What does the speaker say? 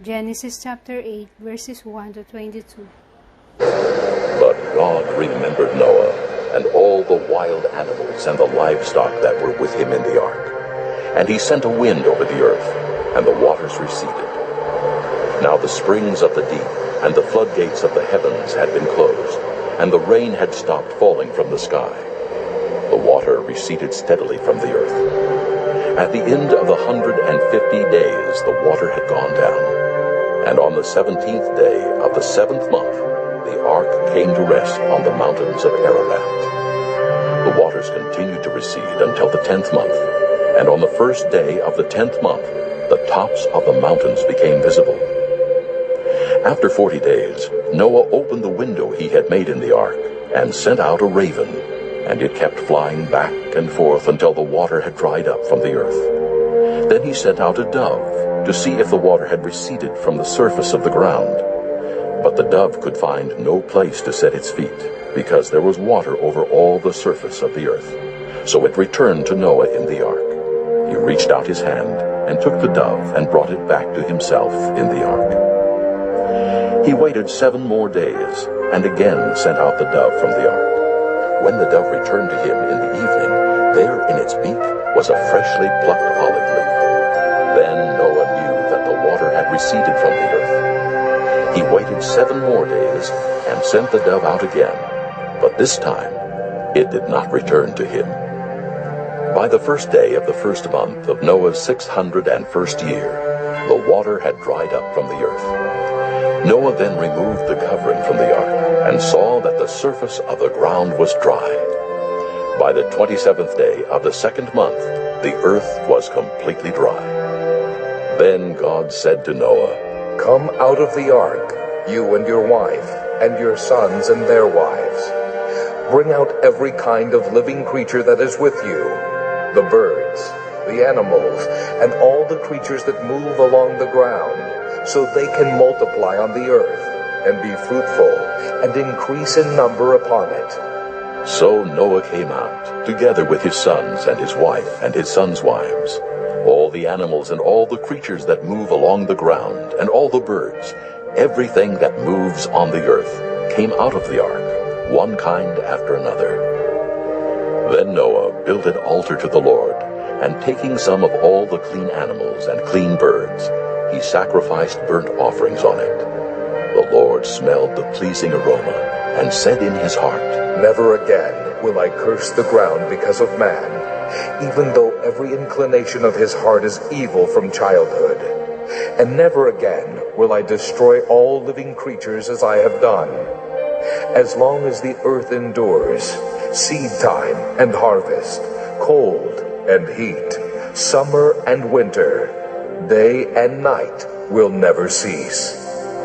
Genesis chapter 8, verses 1 to 22. But God remembered Noah and all the wild animals and the livestock that were with him in the ark. And he sent a wind over the earth, and the waters receded. Now the springs of the deep and the floodgates of the heavens had been closed, and the rain had stopped falling from the sky. The water receded steadily from the earth. At the end of the 150 days the water had gone down. And on the 17th day of the 7th month, the ark came to rest on the mountains of Ararat. The waters continued to recede until the 10th month, and on the first day of the 10th month, the tops of the mountains became visible. After 40 days, Noah opened the window he had made in the ark, and sent out a raven, and it kept flying back and forth until the water had dried up from the earth. Then he sent out a dove, to see if the water had receded from the surface of the ground. But the dove could find no place to set its feet, because there was water over all the surface of the earth. So it returned to Noah in the ark. He reached out his hand, and took the dove, and brought it back to himself in the ark. He waited 7 more days, and again sent out the dove from the ark. When the dove returned to him in the evening, there in its beak was a freshly plucked olive leaf. Then Noah knew that the water had receded from the earth. He waited 7 more days and sent the dove out again, but this time it did not return to him. By the first day of the 1st month of Noah's 601st year, the water had dried up from the earth. Noah then removed the covering from the ark and saw that the surface of the ground was dry. By the 27th day of the 2nd month, the earth was completely dry. Then God said to Noah, "Come out of the ark, you and your wife, and your sons and their wives. Bring out every kind of living creature that is with you, the birds, the animals, and all the creatures that move along the ground, so they can multiply on the earth, and be fruitful, and increase in number upon it." So Noah came out, together with his sons and his wife and his sons' wives. All the animals and all the creatures that move along the ground, and all the birds, everything that moves on the earth, came out of the ark, one kind after another. Then Noah built an altar to the Lord, and taking some of all the clean animals and clean birds, he sacrificed burnt offerings on it. The Lord smelled the pleasing aroma, and said in his heart, "Never again will I curse the ground because of man, even though every inclination of his heart is evil from childhood. And never again will I destroy all living creatures as I have done. As long as the earth endures, seed time and harvest, cold and heat, summer and winter, day and night will never cease."